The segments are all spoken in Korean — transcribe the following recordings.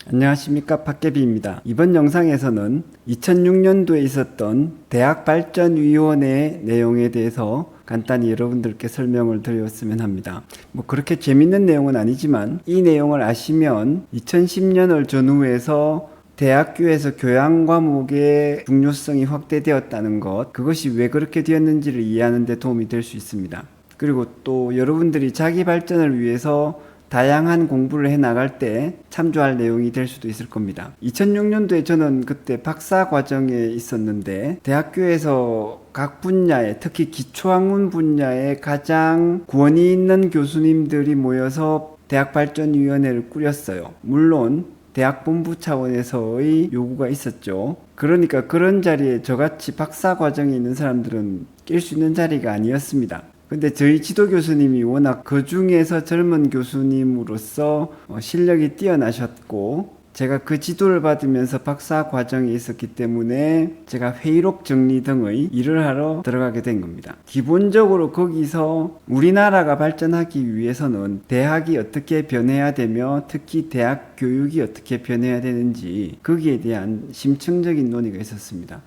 안녕하십니까, 박계비입니다. 이번 영상에서는 2006년도에 있었던 대학발전위원회 내용에 대해서 간단히 여러분들께 설명을 드렸으면 합니다. 그렇게 재밌는 내용은 아니지만 이 내용을 아시면 2010년을 전후해서 대학교에서 교양 과목의 중요성이 확대되었다는 것, 그것이 왜 그렇게 되었는지를 이해하는 데 도움이 될 수 있습니다. 그리고 또 여러분들이 자기 발전을 위해서 다양한 공부를 해 나갈 때 참조할 내용이 될 수도 있을 겁니다. 2006년도에 저는 그때 박사 과정에 있었는데 대학교에서 각 분야에, 특히 기초학문 분야에 가장 권위 있는 교수님들이 모여서 대학발전위원회를 꾸렸어요. 물론 대학본부 차원에서의 요구가 있었죠. 그러니까 그런 자리에 저같이 박사 과정에 있는 사람들은 낄 수 있는 자리가 아니었습니다. 근데 저희 지도 교수님이 워낙 그 중에서 젊은 교수님으로서 실력이 뛰어나셨고, 제가 그 지도를 받으면서 박사 과정에 있었기 때문에 제가 회의록 정리 등의 일을 하러 들어가게 된 겁니다. 기본적으로 거기서 우리나라가 발전하기 위해서는 대학이 어떻게 변해야 되며 특히 대학 교육이 어떻게 변해야 되는지 거기에 대한 심층적인 논의가 있었습니다.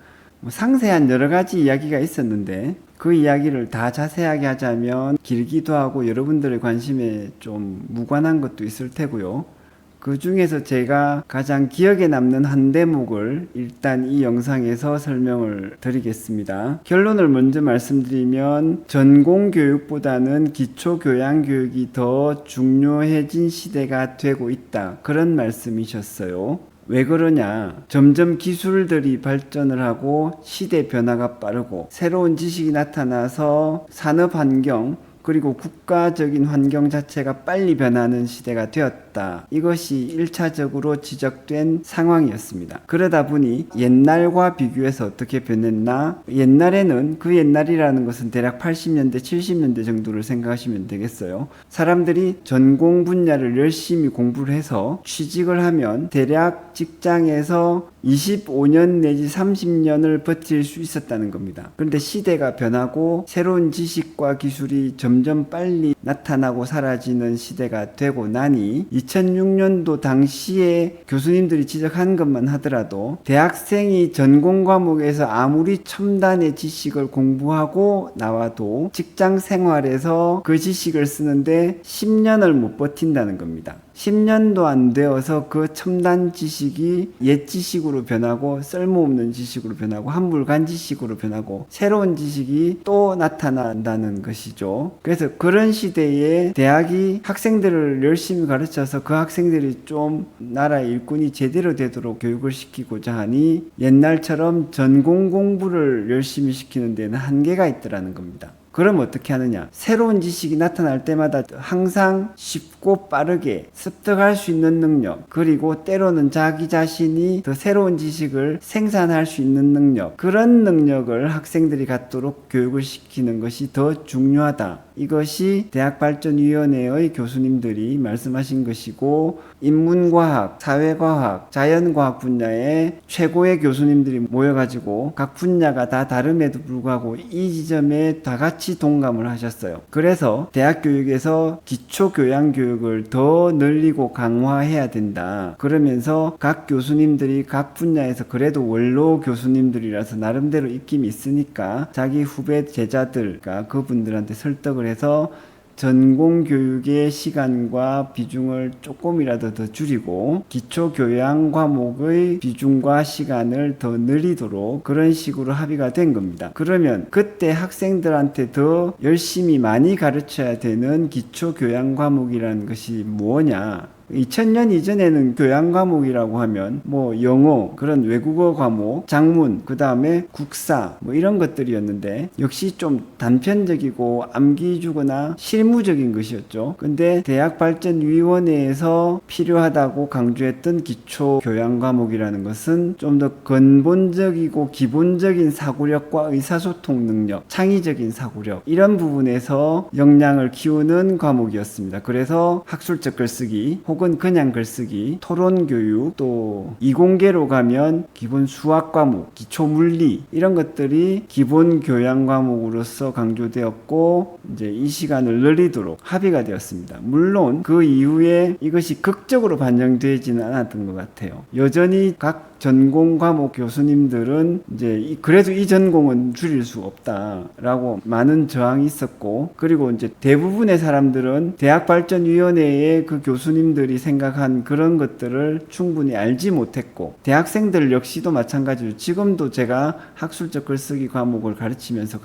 상세한 여러 가지 이야기가 있었는데 그 이야기를 다 자세하게 하자면 길기도 하고 여러분들의 관심에 좀 무관한 것도 있을 테고요. 그 중에서 제가 가장 기억에 남는 한 대목을 일단 이 영상에서 설명을 드리겠습니다. 결론을 먼저 말씀드리면 전공교육보다는 기초교양교육이 더 중요해진 시대가 되고 있다. 그런 말씀이셨어요. 왜 그러냐? 점점 기술들이 발전을 하고 시대 변화가 빠르고 새로운 지식이 나타나서 산업 환경 그리고 국가적인 환경 자체가 빨리 변하는 시대가 되었다. 이것이 1차적으로 지적된 상황이었습니다. 그러다 보니 옛날과 비교해서 어떻게 변했나? 옛날에는, 그 옛날이라는 것은 대략 80년대, 70년대 정도를 생각하시면 되겠어요. 사람들이 전공 분야를 열심히 공부를 해서 취직을 하면 대략 직장에서 25년 내지 30년을 버틸 수 있었다는 겁니다. 그런데 시대가 변하고 새로운 지식과 기술이 점점 빨리 나타나고 사라지는 시대가 되고 나니 2006년도 당시에 교수님들이 지적한 것만 하더라도 대학생이 전공 과목에서 아무리 첨단의 지식을 공부하고 나와도 직장 생활에서 그 지식을 쓰는데 10년을 못 버틴다는 겁니다. 10년도 안 되어서 그 첨단 지식이 옛 지식으로 변하고 쓸모없는 지식으로 변하고 한물간 지식으로 변하고 새로운 지식이 또 나타난다는 것이죠. 그래서 그런 시대에 대학이 학생들을 열심히 가르쳐서 그 학생들이 좀 나라의 일꾼이 제대로 되도록 교육을 시키고자 하니 옛날처럼 전공 공부를 열심히 시키는 데는 한계가 있더라는 겁니다. 그럼 어떻게 하느냐? 새로운 지식이 나타날 때마다 항상 쉽고 빠르게 습득할 수 있는 능력, 그리고 때로는 자기 자신이 더 새로운 지식을 생산할 수 있는 능력, 그런 능력을 학생들이 갖도록 교육을 시키는 것이 더 중요하다. 이것이 대학발전위원회의 교수님들이 말씀하신 것이고, 인문과학, 사회과학, 자연과학 분야에 최고의 교수님들이 모여가지고 각 분야가 다 다름에도 불구하고 이 지점에 다 같이 동감을 하셨어요. 그래서 대학 교육에서 기초교양교육을 더 늘리고 강화해야 된다. 그러면서 각 교수님들이 각 분야에서 그래도 원로 교수님들이라서 나름대로 입김이 있으니까 자기 후배 제자들과 그분들한테 설득을 해서 전공교육의 시간과 비중을 조금이라도 더 줄이고 기초교양 과목의 비중과 시간을 더 늘리도록 그런 식으로 합의가 된 겁니다. 그러면 그때 학생들한테 더 열심히 많이 가르쳐야 되는 기초교양 과목이라는 것이 뭐냐? 2000년 이전에는 교양 과목이라고 하면 영어, 그런 외국어 과목, 장문, 그 다음에 국사 이런 것들이었는데 역시 좀 단편적이고 암기주거나 실무적인 것이었죠. 근데 대학발전위원회에서 필요하다고 강조했던 기초 교양 과목이라는 것은 좀 더 근본적이고 기본적인 사고력과 의사소통 능력, 창의적인 사고력 이런 부분에서 역량을 키우는 과목이었습니다. 그래서 학술적 글쓰기 혹은 혹은 그냥 글쓰기, 토론 교육, 또 이공계로 가면 기본 수학 과목, 기초 물리 이런 것들이 기본 교양 과목으로서 강조되었고 이제 이 시간을 늘리도록 합의가 되었습니다. 물론 그 이후에 이것이 극적으로 반영되지는 않았던 것 같아요. 여전히 각 전공 과목 교수님들은 이제 그래도 이 전공은 줄일 수 없다라고 많은 저항이 있었고, 그리고 이제 대부분의 사람들은 대학발전위원회의 그 교수님들이 생각한 그런 것들을 충분히 알지 못했고, 대학생들 역시도 마찬가지로 지금도 제가 학술적 글쓰기 과목을 가르치면서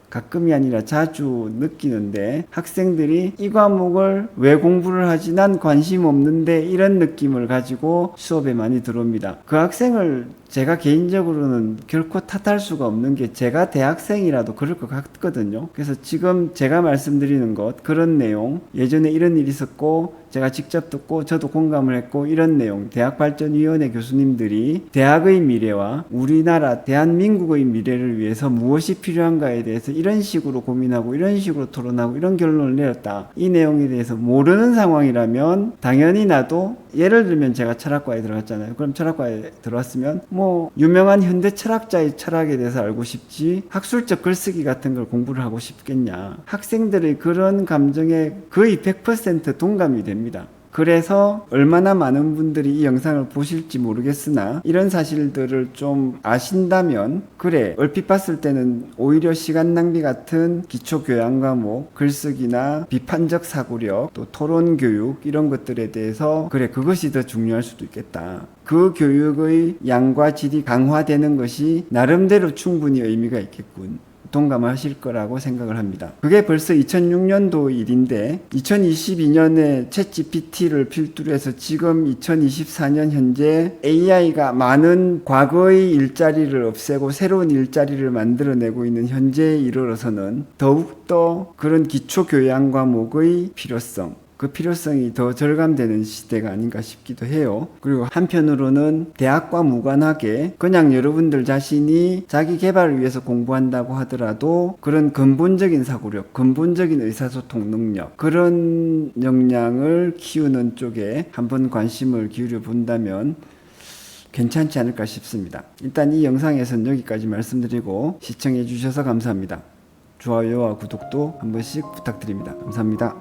가끔이 아니라 자주 느끼는데, 학생들이 이 과목을 왜 공부를 하지? 난 관심 없는데, 이런 느낌을 가지고 수업에 많이 들어옵니다. 그 학생을 제가 개인적으로는 결코 탓할 수가 없는 게, 제가 대학생이라도 그럴 것 같거든요. 그래서 지금 제가 말씀드리는 것, 그런 내용, 예전에 이런 일이 있었고 제가 직접 듣고 저도 공감을 했고, 이런 내용, 대학발전위원회 교수님들이 대학의 미래와 우리나라 대한민국의 미래를 위해서 무엇이 필요한가에 대해서 이런 식으로 고민하고 이런 식으로 토론하고 이런 결론을 내렸다. 이 내용에 대해서 모르는 상황이라면 당연히 나도, 예를 들면 제가 철학과에 들어갔잖아요. 그럼 철학과에 들어왔으면 뭐 유명한 현대 철학자의 철학에 대해서 알고 싶지, 학술적 글쓰기 같은 걸 공부를 하고 싶겠냐. 학생들의 그런 감정에 거의 100% 동감이 됩니다. 그래서 얼마나 많은 분들이 이 영상을 보실지 모르겠으나, 이런 사실들을 좀 아신다면, 그래, 얼핏 봤을 때는 오히려 시간 낭비 같은 기초 교양 과목, 글쓰기나 비판적 사고력, 또 토론 교육 이런 것들에 대해서 그래, 그것이 더 중요할 수도 있겠다. 그 교육의 양과 질이 강화되는 것이 나름대로 충분히 의미가 있겠군. 동감하실 거라고 생각을 합니다. 그게 벌써 2006년도 일인데, 2022년에 챗GPT를 필두로 해서 지금 2024년 현재 AI가 많은 과거의 일자리를 없애고 새로운 일자리를 만들어내고 있는 현재에 이르러서는 더욱더 그런 기초교양 과목의 필요성, 그 필요성이 더 절감되는 시대가 아닌가 싶기도 해요. 그리고 한편으로는 대학과 무관하게 그냥 여러분들 자신이 자기 개발을 위해서 공부한다고 하더라도 그런 근본적인 사고력, 근본적인 의사소통 능력, 그런 역량을 키우는 쪽에 한번 관심을 기울여 본다면 괜찮지 않을까 싶습니다. 일단 이 영상에서는 여기까지 말씀드리고, 시청해 주셔서 감사합니다. 좋아요와 구독도 한 번씩 부탁드립니다. 감사합니다.